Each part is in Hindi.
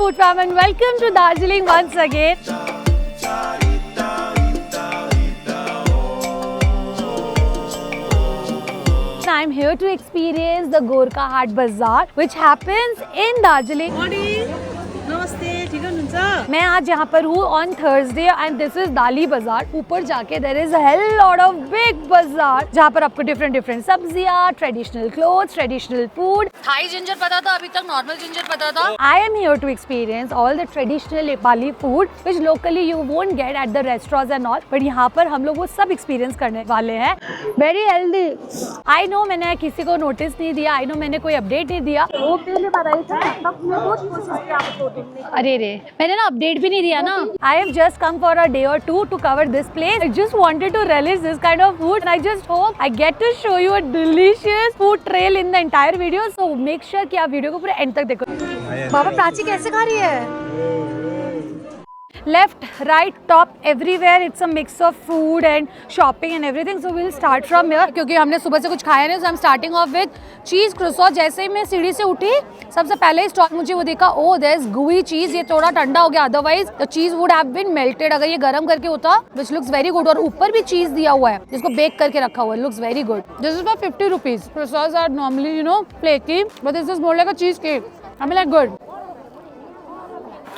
food fam and welcome to Darjeeling once again. I'm here to experience the Gorkha Haat Bazaar which happens in Darjeeling. Morning. नमस्ते, ठीक हुनुहुन्छ? मैं आज यहाँ पर हूँ on Thursday and this is Dali Bazaar. ऊपर जाके there is hell lot of big bazaar जहाँ पर आपको डिफरेंट सब्जियाँ, traditional clothes, traditional food. Thai ginger पता था, अभी तक नॉर्मल जिंजर पता था. I am here to experience all the traditional Nepali food which locally you won't get at the restaurants and all, but यहाँ पर हम लोग वो सब एक्सपीरियंस करने वाले हैं. Very healthy. आई नो मैंने किसी को नोटिस नहीं दिया, आई नो मैंने कोई अपडेट नहीं दिया. वो पहले बताई था अरे रे, मैंने ना अपडेट भी नहीं दिया ना. I have just come for a day और to to cover this place. I just wanted to release this kind of food and I just hope I get to show you a delicious food trail in the entire video. So make sure कि आप वीडियो को पूरे एंड तक देखो. बाबा प्राची कैसे खा रही है? Left, right, top, everywhere it's a mix of food and shopping and everything. So we'll start from here क्योंकि हमने सुबह से कुछ खाया नहीं. So I'm starting off with cheese croissant. जैसे ही मैं सीढ़ी से उठी सबसे पहले स्टॉल मुझे वो देखा, oh there's gooey cheese. ये थोड़ा ठंडा हो गया, otherwise the cheese would have been melted. अगर ये गर्म करके होता, which looks very good. और ऊपर भी चीज दिया हुआ है जिसको बेक करके रखा हुआ है. Looks very good. This is for 50 rupees. Croissants are normally flaky, but this is more like a cheesecake. I mean like good.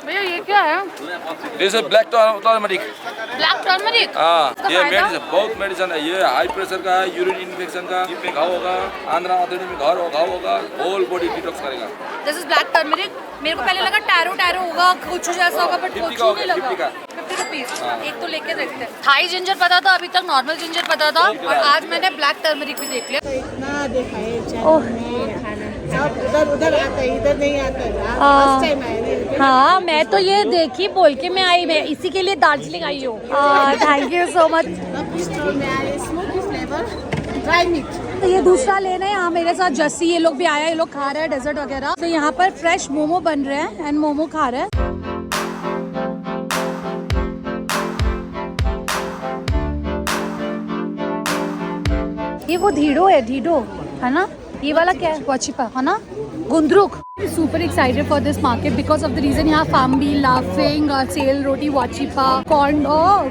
भैया ये क्या है? This is black turmeric. Black turmeric. हाँ, ये मेडिसिन, बहुत मेडिसिन है. ये हाई प्रेशर का है, यूरिन इन्फेक्शन का. में घाव होगा, आंध्रा अथेनी में घाव होगा, होल बॉडी डिटॉक्स करेगा. This is black turmeric. मेरे को पहले लगा टैरो होगा, कुछ जैसा होगा, बट कुछ नहीं लगा. 50 रुपीज. एक तो लेके देखते हैं. थाई जिंजर पता था, अभी तक नॉर्मल जिंजर पता था, और आज मैंने ब्लैक टर्मरिक भी देख लिया. इतना दिखाए चैनल में खाना. सब उधर आता है, इधर नहीं आता है. फर्स्ट टाइम आए नहीं. हाँ, मैं तो ये देखी बोल के मैं आई. मैं इसी के लिए दार्जिलिंग आई हूँ. Thank you so much. Store में आए, स्मोकी फ्लेवर, ड्राई मीट. तो ये दूसरा लेना है. यहाँ मेरे साथ जस्सी, ये लोग भी आया, ये लोग खा रहे हैं डेजर्ट वगैरह. तो यहाँ पर फ्रेश मोमो बन रहे हैं एंड मोमो खा रहे हैं. ये वो ढीडो है ना? ये वाला क्या है? वाचिपा है ना? गुंद्रुक. Super excited for this market because of the reason यहाँ family laughing, सेल रोटी, वाचिपा, corn dog.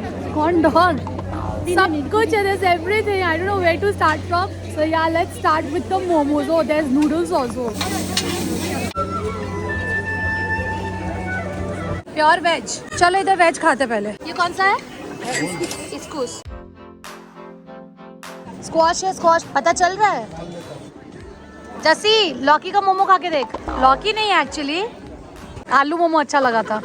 सब कुछ है. There's everything. I don't know where to start from. So yeah, let's start with the momos. Oh, there's noodles also. Pure veg. चलो इधर वेज खाते पहले. ये कौन सा है? इसकुस. स्क्वाश है, स्क्वाश. पता चल रहा है? जैसी लौकी का मोमो खा के देख. लौकी नहीं है एक्चुअली, आलू मोमो अच्छा लगा था.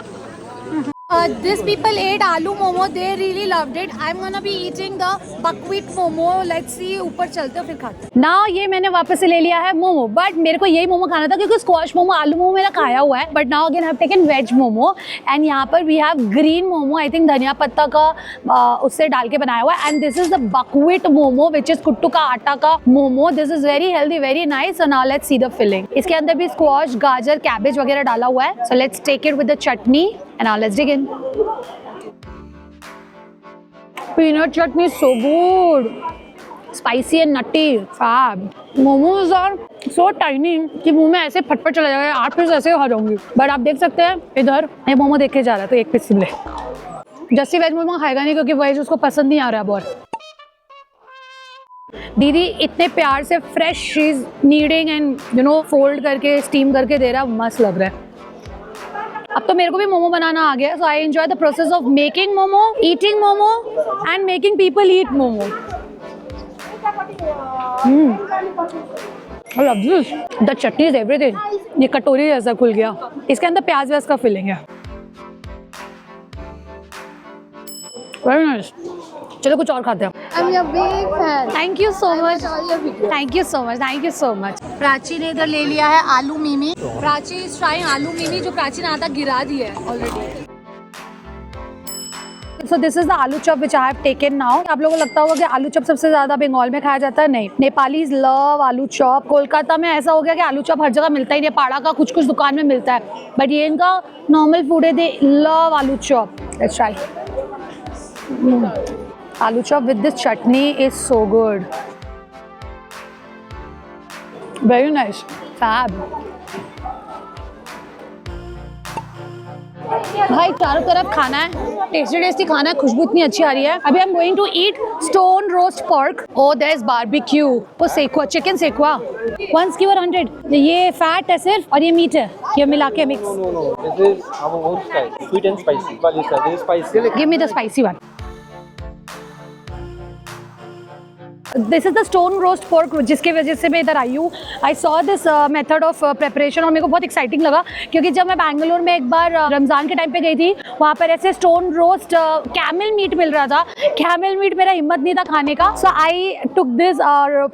These people ate आलू momo. They really loved it. I'm gonna be eating the buckwheat momo. Let's see. ऊपर चलते हैं फिर खाते हैं. Now ये मैंने वापस से ले लिया है मोमो, बट मेरे को यही मोमो खाना था क्योंकि स्क्वाश मोमो, आलू मोमो मेरा खाया हुआ है. But now again I have taken veg momo and यहाँ पर we have green momo. I think धनिया पत्ता का उससे डाल के बनाया हुआ है. And this is the buckwheat momo which is कुट्टू का आटा का momo. This is very healthy, very nice. So now let's see the filling. इसके अंदर भी स्क्वाश, गाजर, कैबेज वगैरह डाला हुआ है. So let's take it with the chutney and now let's dig in. Peanut chutney is so good. Spicy and nutty. Fab. Momos are so tiny कि मुंह में ऐसे फटफट चला जाएगा. 8 पीस ऐसे खा जाऊंगी. बट आप देख सकते हैं इधर ये मोमो देख के जा रहा है तो 1 पीस ले. जस्सी वेज मोमो खाएगा नहीं क्योंकि वेज उसको पसंद नहीं आ रहा है बहुत. दीदी इतने प्यार से फ्रेश चीज नीडिंग एंड फोल्ड करके स्टीम करके दे रहा है. मस्त लग रहा है. अब तो मेरे को भी मोमो बनाना आ गया. So I enjoy the process of making momo, eating momo and making people eat momo. I love this. The chutney is everything. ये कटोरी जैसा खुल गया. इसके अंदर प्याज व्याज का फिलिंग है. Very nice. चलो कुछ और खाते हैं. I'm your big fan. Thank you so much. Thank you so much. Thank you so much. Prachi ने इधर ले लिया है आलू मीमी. प्राची इज ट्राइंग आलू मीमी जो प्राची ने आधा गिरा दिया है already. So this is the आलू chop which I have taken now. आप लोगों को लगता होगा कि आलू चॉप सबसे ज्यादा बंगाल में खाया जाता है. नहीं, नेपालीज लव आलू चॉप. कोलकाता में ऐसा हो गया कि आलू चॉप हर जगह मिलता ही नहीं. पाड़ा का कुछ दुकान में मिलता है, बट ये इनका नॉर्मल फूड है. दे लव आलू chop. Let's try. Aloo chop with this chutney is so good. Very nice. Fab. भाई चारों तरफ खाना है, टेस्टी टेस्टी खाना है, खुशबू इतनी अच्छी आ रही है। अभी I am going to eat stone roast pork. Oh, there's barbecue. वो सेकुआ, चिकन सेकुआ, 1 skewer 100. ये फैट है सिर्फ और ये मीट है, ये मिला के mix. No. This is our own style, sweet and spicy. This is spicy. Give me the spicy one. This is the stone roast pork जिसके वजह से मैं इधर आई हूँ। I saw this method of preparation और मेरे को बहुत एक्साइटिंग लगा, क्योंकि जब मैं बैंगलोर में एक बार रमज़ान के टाइम पे गई थी, वहाँ पर ऐसे स्टोन रोस्ट कैमल मीट मिल रहा था। कैमल मीट मेरा हिम्मत नहीं था खाने का, so I took this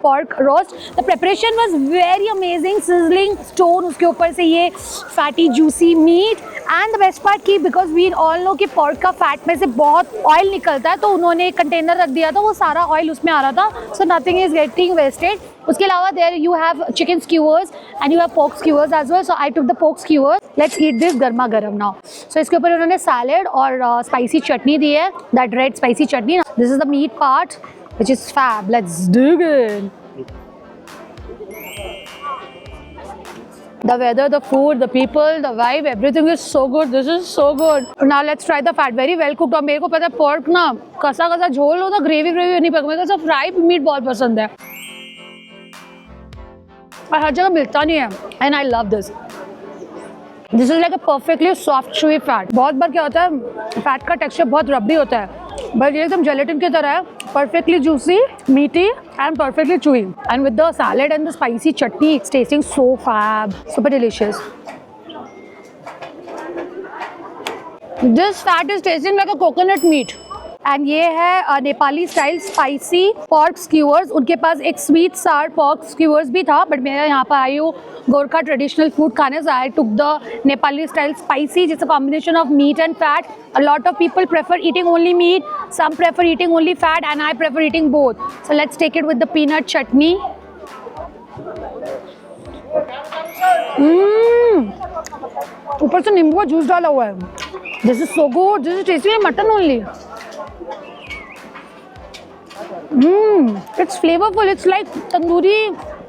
pork roast. The preparation was very amazing, sizzling stone, उसके ऊपर से ये fatty juicy meat and the best part की बिकॉज वी ऑल नो कि पोर्क का फैट में से बहुत ऑयल निकलता है, तो उन्होंने एक कंटेनर रख दिया था, वो सारा ऑयल उसमें आ रहा था, so nothing is getting wasted. उसके अलावा there you have chicken skewers and you have pork skewers as well, so I took the pork skewers. Let's eat this गर्मा गर्म now. So इसके ऊपर उन्होंने सैलेड और स्पाइसी चटनी दी है, that red spicy chutney. This is the meat part which is fab. Let's dig in. The weather, the food, the people, the vibe, everything is so good. This is so good. Now let's try the fat. Very well cooked. और मेरे को पता है pork ना कसा कसा झोल होता, ग्रेवी नहीं पका, मेरे को सब फ्राई मीट बहुत पसंद है और हर जगह मिलता नहीं है, and I love this. This is like a perfectly soft chewy fat. बहुत बार क्या होता है, फैट का टेक्सचर बहुत रबड़ी होता है, बट ये एकदम जेलेटिन की तरह है, perfectly juicy, meaty and perfectly chewy. And with the salad and the spicy chutney, it's tasting so fab, super delicious. This fat is tasting like a coconut meat. And ये है Nepali style spicy pork skewers. उनके पास एक स्वीट सार pork skewers भी था, बट मैं यहाँ पर आई हूँ गोरखा ट्रेडिशनल फूड खाने से। I took the Nepali style spicy, it's a combination of meat and fat. A lot of people prefer eating only meat, some prefer eating only fat, and I prefer eating both. So let's take it with the peanut chutney. ऊपर से नींबू का जूस डाला हुआ है. This is so good. This is tasty like mutton only. It's flavorful. It's like tandoori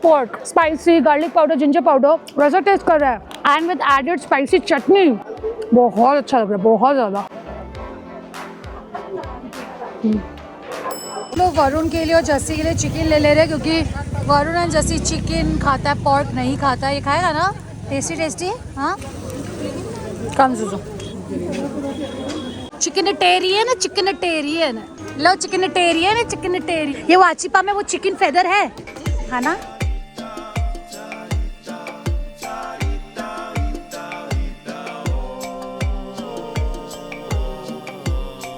pork, spicy, garlic powder, ginger powder. वैसा टेस्ट कर रहा है. And with added spicy chutney. बहुत अच्छा लग रहा है, बहुत ज़्यादा. लोग वरुण के लिए और जस्सी के लिए चिकन ले ले रहे हैं, क्योंकि वरुण एंड जस्सी चिकन खाता है, पोर्क नहीं खाता है. ये खाएगा ना? Tasty tasty. हाँ, कम से चिकनटेरियन है, चिकनटेरियन. लो चिकनटेरियन है, चिकनटेरियन. ये वाचिपा में वो चिकन फेदर है ना?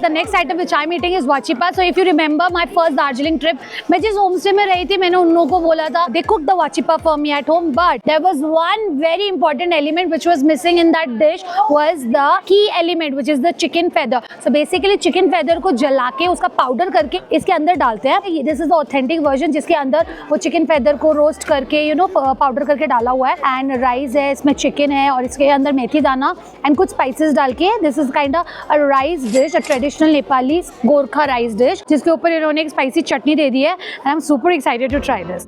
The next item which I'm eating is wachipa. So if you remember my first Darjeeling trip, मैं जिस होमस्टे में रही थी, मैंने उन लोगों को बोला था they cooked the wachipa for me at home, but there was one very important element which was missing in that dish, was the key element which is the chicken feather. So basically chicken feather को जला के उसका पाउडर करके इसके अंदर डालते हैं. This is the authentic version, जिसके अंदर वो चिकन फेदर को रोस्ट करके पाउडर करके डाला हुआ है. एंड राइस है, इसमें चिकन है और इसके अंदर मेथी दाना एंड कुछ स्पाइसेस डाल के. This is kind of a rice dish, a traditional Nepali Gorkha rice dish, जिसके ऊपर इन्होंने एक स्पाइसी चटनी दे दी है. And I am super excited to try this.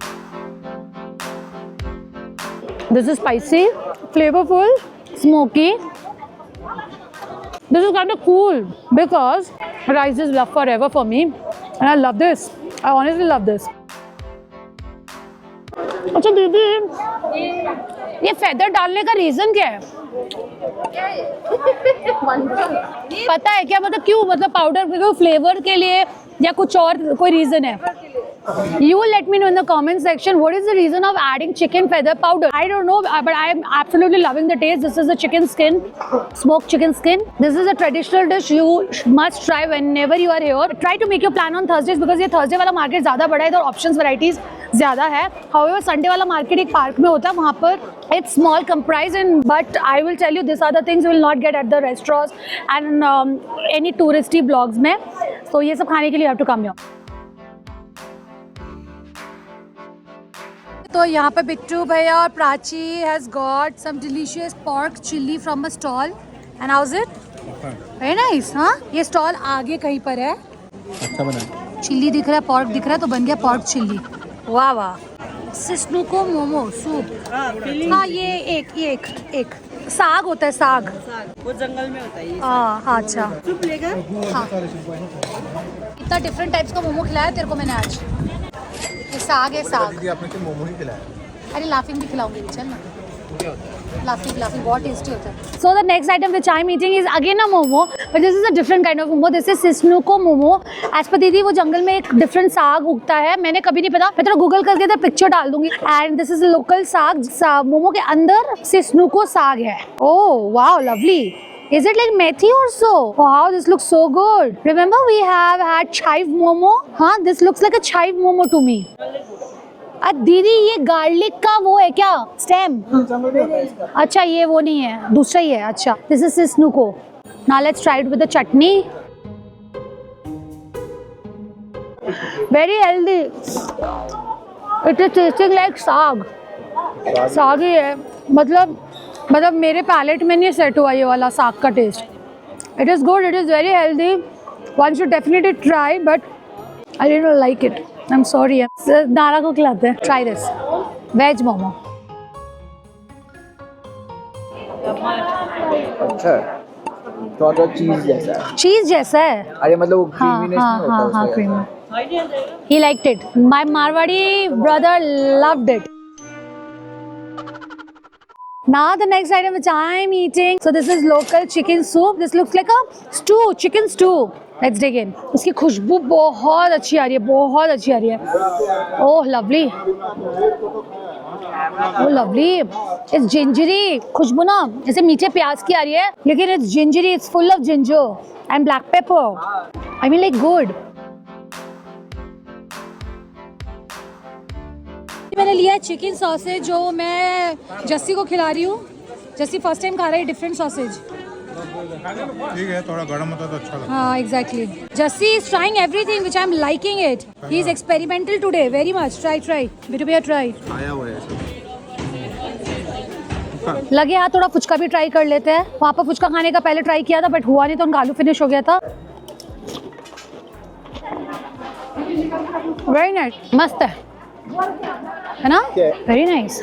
This is spicy, flavourful, smoky. This is kind of cool because rice is love forever for me and I love this. I honestly love this. अच्छा दीदी, ये फेदर डालने का रीजन क्या है? पता है क्या, मतलब क्यों, मतलब पाउडर फ्लेवर के लिए या कुछ और कोई रीजन है? You let me know in the comment section what is the reason of adding chicken feather powder. I don't know, but I am absolutely loving the taste. This is a chicken skin, smoked chicken skin. This is a traditional dish you must try whenever you are here. Try to make your plan on Thursdays because ये Thursday वाला मार्केट ज़्यादा बड़ा है और options varieties ज़्यादा है. However, Sunday वाला मार्केट एक पार्क में होता है, वहाँ पर it's small comprised in, but I will tell you these are the things you will not get at the restaurants and any touristy blogs में. So ये सब खाने के लिए you have to come here. तो यहाँ पे बिट्टू भैया और Prachi has got some delicious pork chilli from a stall. And how is it? Very nice. हाँ, ये स्टॉल आगे कहीं पर है. अच्छा बना. चिल्ली दिख रहा है, पोर्क दिख रहा है, तो बन गया पोर्क चिल्ली. वाह वाह. सिस्नू को मोमो सूप. हाँ, ये एक साग होता है साग। वो जंगल में होता है ये। हाँ अच्छा। सूप लेगा? हाँ इतना डिफरेंट टाइप्स का मोमो खिलाया तेरे को मैंने आज। ये साग है साग। आपने तो मोमो ही खिलाया। अरे लाफिंग भी खिलाऊंगी चल ना। लाफिंग बहुत टेस्टी होता है। So the next item which I'm eating is again a momo, but this is a different kind of momo. This is Sisnuko momo. As per दीदी वो जंगल में एक डिफरेंट साग उगता है, मैंने कभी नहीं पता, मैं थोड़ा गूगल करके इधर पिक्चर डाल दूंगी। एंड दिस इज लोकल साग। मोमो के अंदर Sisnuko साग है। Oh wow lovely. Is it like methi also? Wow, this looks so good. Remember we have had chive momo? हाँ, this looks like a chive momo to me. दीदी ये गार्लिक का वो है क्या स्टेम? अच्छा ये वो नहीं है, दूसरा ही है। अच्छा दिस इज सिस्नुको। Now let's try it with the chutney. Very healthy. It is tasting like saag ही है। मतलब मेरे पैलेट में नहीं सेट हुआ ये वाला साग का taste. It is good, it is very healthy, one should definitely try, but I didn't like it. I'm sorry. Nara को खिलाते हैं। Try this veg momo. अच्छा थोड़ा चीज जैसा है। चीज जैसा है। अरे मतलब वो हाँ creaminess हाँ नहीं होता हाँ हाँ उसका creamy। He liked it. My Marwadi brother loved it. Now the next item which I am eating, so this is local chicken soup. This looks like a stew, chicken stew. Let's dig in. इसकी खुशबू बहुत अच्छी आ रही है, बहुत अच्छी आ रही है। Oh lovely, oh lovely. It's gingery खुशबू ना, जैसे मीठे प्याज की आ रही है, लेकिन it's gingery, it's full of ginger and black pepper. I mean like good. मैंने लिया चिकन सॉसेज जो मैं जस्सी को खिला रही हूँ। जस्सी फर्स्ट टाइम खा रही है डिफरेंट सॉसेज। ठीक है, थोड़ा गर्म होता तो अच्छा लगता। हाँ exactly. Jassi is trying everything which I am liking it. He is experimental today very much. Try बेटू भैया ट्राई। आया हुआ है लगे हाँ थोड़ा फुचका भी ट्राई कर लेते हैं। वहाँ पर फुचका खाने का पहले ट्राई किया था बट हुआ नहीं, तो उनका आलू फिनिश हो गया था। वेरी नाइस, मस्त है ना? Very nice.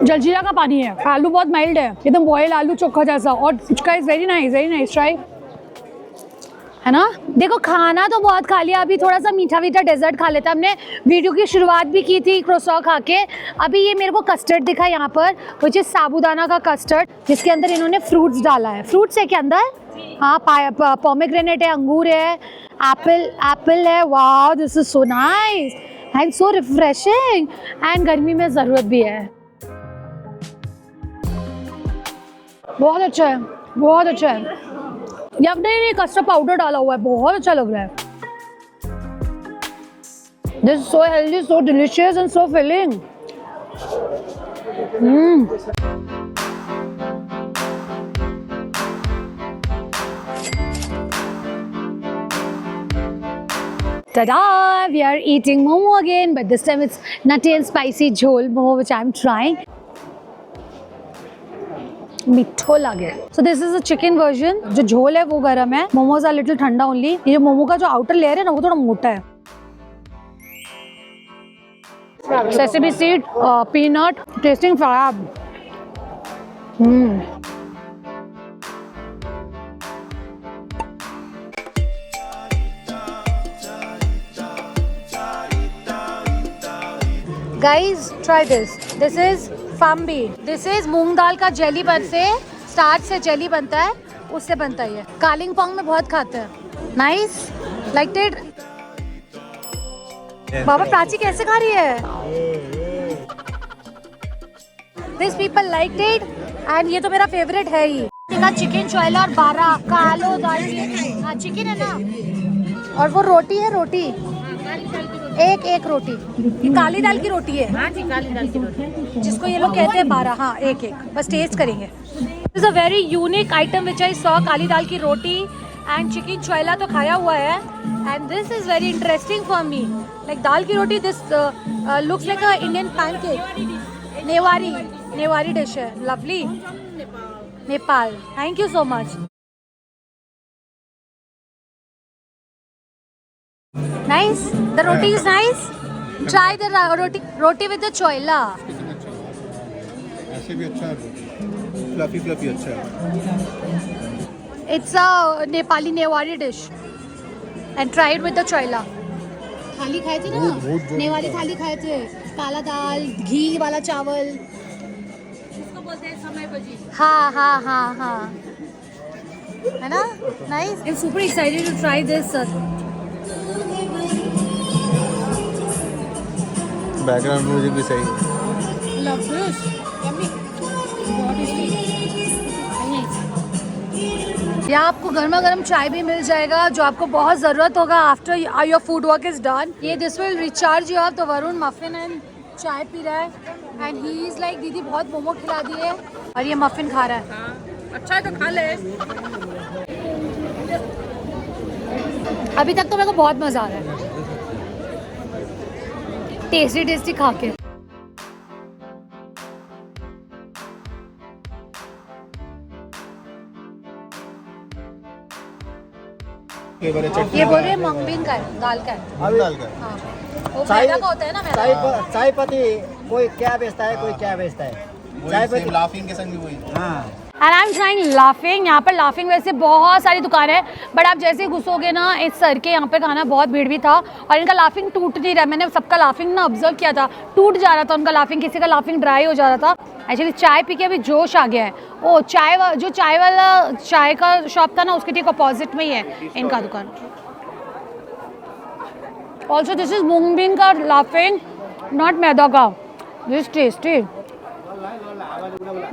जलजीरा का पानी है, आलू बहुत माइल्ड है, एकदम बॉयल आलू चोखा जैसा, और phuchka is very nice try, है ना? देखो खाना तो बहुत खा लिया, अभी थोड़ा सा मीठा डेजर्ट खा लेते हैं। हमने वीडियो की शुरुआत भी की थी क्रोसॉ खा के। अभी ये मेरे को कस्टर्ड दिखा यहाँ पर, विच इज साबूदाना का कस्टर्ड, जिसके अंदर इन्होंने फ्रूट्स डाला है। फ्रूट्स है के अंदर, हाँ पोमेग्रेनेट है, अंगूर है, एप्पल है। Wow this is so nice and so refreshing, and गर्मी में ज़रूरत भी है। बहुत अच्छा है, बहुत अच्छा है। ये आपने कस्टर्ड पाउडर डाला हुआ है, बहुत अच्छा लग रहा है। This is so healthy, so delicious and so filling. Ta-da! We are eating momo again, but this time it's nutty and spicy jhol momo, which I'm trying. मिठो लगे। So this is a chicken version. जो झोल है वो गरम है, मोमोज आर लिटिल ठंडा ओनली। ये मोमो का जो आउटर लेयर है ना वो थोड़ा मोटा है। Sesame seed, peanut, tasting fab. Guys, try this. This is fambi. This is मूंग दाल का जेली बनते, स्टार्च से जेली बनता है, उससे बनता है ये। कालिंगपोंग में बहुत खाते हैं। Nice, like it. बाबा प्राची कैसे खा रही है? These people liked it, and ये तो मेरा फेवरेट है ही। चिकन चोइला और बारा कालो दाल, हाँ चिकन है ना, और वो रोटी है, रोटी एक रोटी, ये काली दाल की रोटी है। हाँ जी, काली दाल की रोटी, जिसको ये लोग कहते हैं बारा। हाँ एक बस टेस्ट करेंगे। This is a very unique item which I saw. काली दाल की रोटी एंड चिकन चोइला तो खाया हुआ है, and this is very interesting for me. Like दाल की रोटी, this looks like a Indian pancake. Newari dish है, lovely. Nepal, thank you so much. Nice. The roti is nice. Try the roti with the choila. इससे भी अच्छा है, फ्लफी फ्लफी अच्छा है। It's a Nepali Newari dish and try it with the choila. थाली खाए थे ना, नेवारी थाली खाए थे, काला दाल, घी वाला चावल, इसको बोलते हैं समय बजी। हाँ हाँ हाँ हाँ, है ना, nice. I'm super excited to try this. Background music भी सही है। Love this. Yummy. बहुत tasty. Nice. यहाँ आपको गर्मा गर्म चाय भी मिल जाएगा जो आपको बहुत ज़रूरत होगा after your food work is done. ये this will recharge you up. तो वरुण मफिन एंड चाय पी रहा है एंड ही इज़ लाइक दीदी बहुत मोमो खिला दिए और ये मफिन खा रहा है। अच्छा है तो खा ले। अभी तक तो मेरे को बहुत मज़ा आ रहा है टेस्टी टेस्टी खा के। ये बोल रहे हैं मंगबीन का है, दाल का है। दाल का हाँ, वो मैदा का होता है ना, मैदा का। चाय पत्ती कोई क्या बेचता है, कोई क्या बेचता है। चाय पत्ती लाफिंग के संग भी वही। हाँ, and I am trying laughing. यहाँ पर लाफिंग वैसे बहुत सारी दुकानें हैं बट आप जैसे ही घुसोगे ना इस सर के यहाँ पे खाना बहुत भीड़ भी था और इनका लाफिंग टूट नहीं रहा। मैंने सबका लाफिंग ना ऑब्जर्व किया था, टूट जा रहा था उनका लाफिंग, किसी का लाफिंग ड्राई हो जा रहा था। एक्चुअली चाय पी के अभी जोश आ गया है। ओ जो चाय वाला चाय का शॉप था ना उसके ठीक अपोजिट में ही है इनका दुकान। ऑल्सो दिस इज मूंगबीन का लाफिंग, नॉट मैदा का। This tasty,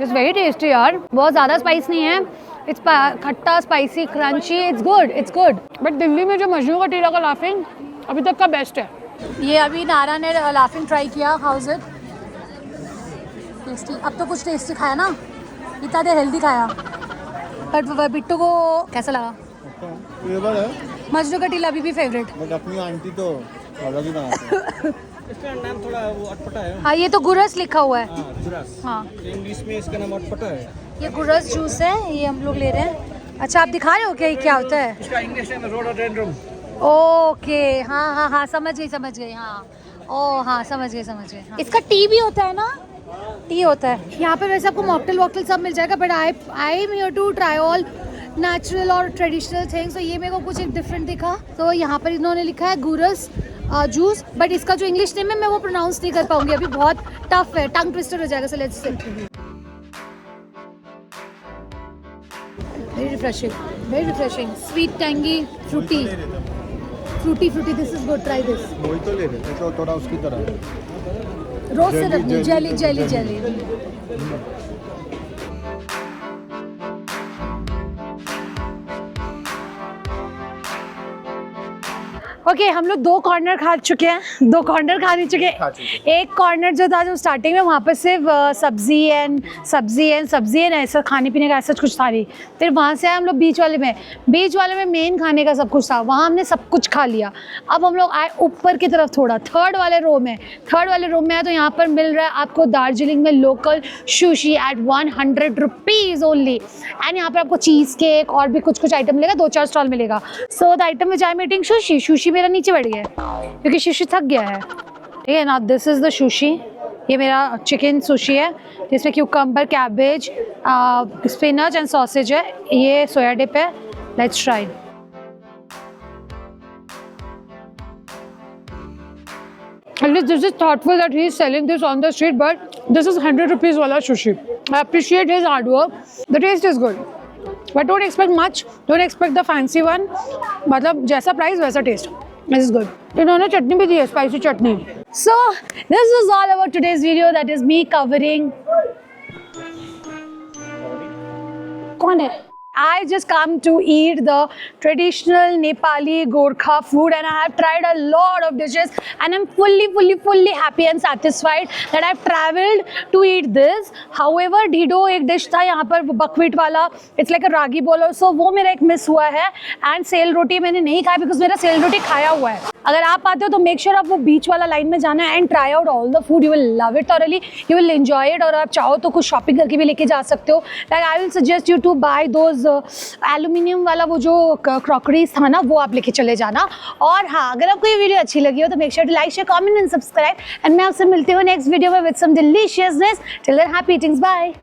it's very tasty यार। बहुत ज़्यादा स्पाइस नहीं है, इट्स खट्टा spicy crunchy, it's good. But Delhi में जो मजनू का टीला का लाफिंग अभी तक का बेस्ट है। ये अभी नारा ने लाफिंग ट्राई किया, हाउस इट टेस्टी। अब तो कुछ टेस्टी खाया ना, इतना देर हेल्दी खाया। बट बिट्टू को कैसा लगा? मजनू का टीला अभी भी फेवरेट। बट अपनी आंटी तो अलग ही बनाती है। इसका नाम थोड़ा वो अटपटा है। हाँ ये तो गुरस लिखा हुआ है। गुरस। हाँ इंग्लिश में इसका नाम अटपटा है। ये गुरस जूस है, ये हम लोग ले रहे हैं। अच्छा आप दिखा रहे हो क्या ये क्या होता है? इसका इंग्लिश नेम रोडोडेंड्रम। ओके हाँ समझ गई हाँ। ओ हाँ समझ गए हाँ। इसका टी भी होता है ना? टी होता है। यहाँ पे वैसे आपको मॉकटेल वॉकटेल सब मिल जाएगा but I am here to try all natural और ट्रेडिशनल थिंग्स। तो ये मेरे को कुछ एक डिफरेंट दिखा, तो यहाँ पर इन्होंने लिखा है गुरस जूस, बट इसका जो इंग्लिश नेम है मैं वो प्रोनाउंस नहीं कर पाऊंगी, अभी बहुत टफ है, टंग ट्विस्टर हो जाएगा। So let's see. Very refreshing, sweet tangy fruity. This is good, try this. वही तो ले रहे थे, तो थोड़ा उसकी तरह रोज से रखनी, जेली। ओके हम लोग 2 कॉर्नर खा चुके हैं, 2 कॉर्नर खा नहीं चुके। एक कॉर्नर जो था जो स्टार्टिंग में वहाँ पर सिर्फ सब्जी एंड ऐसा खाने पीने का ऐसा कुछ था नहीं। फिर वहाँ से आए हम लोग बीच वाले में मेन खाने का सब कुछ था, वहाँ हमने सब कुछ खा लिया। अब हम लोग आए ऊपर की तरफ थोड़ा, थर्ड वाले रो में आए तो यहाँ पर मिल रहा है आपको दार्जिलिंग में local sushi at 100 rupees only. And यहाँ पर आपको चीज़ केक और भी कुछ आइटम मिलेगा, 2-4 स्टॉल मिलेगा। So the item which I am eating sushi मेरा नीचे बैठ गया है क्योंकि सुशी थक गया है। ठीक है ना, दिस इज़ द सुशी। ये मेरा चिकन सुशी है जिसमें cucumber, cabbage, spinach and sausage है। ये सोया डिप है। Let's try. At least this is thoughtful that he is selling this on the street, but this is 100 rupees wala sushi. I appreciate his hard work. The taste is good, but don't expect much. Don't expect the fancy one. मतलब जैसा price वैसा taste. This is good. इन्होंने चटनी भी दी है, spicy chutney. So this is all about today's video. That is me covering. कौन है? I just come to eat the traditional Nepali Gorkha food and I have tried a lot of dishes and I'm fully happy and satisfied that I've traveled to eat this. However, Dido एक dish था यहाँ पर buckwheat वाला, it's like a ragi bowl, so वो मेरा एक miss हुआ है। And सेल रोटी मैंने नहीं खाई because मेरा सेल रोटी खाया हुआ है। अगर आप आते हो तो make sure आप वो बीच वाला लाइन में जाना है and try out all the food. You will love it thoroughly. You will enjoy it. और आप चाहो तो कुछ shopping करके भी लेके जा सकते हो। Like I will suggest you to buy those aluminium वाला वो जो क्रॉकरीज था ना, वो आप लेके चले जाना। और हाँ, अगर आपको ये वीडियो अच्छी लगी हो तो make sure to like, share, comment and subscribe. And मैं आपसे मिलती हूँ नेक्स्ट वीडियो में with some deliciousness. Till then happy eatings, bye.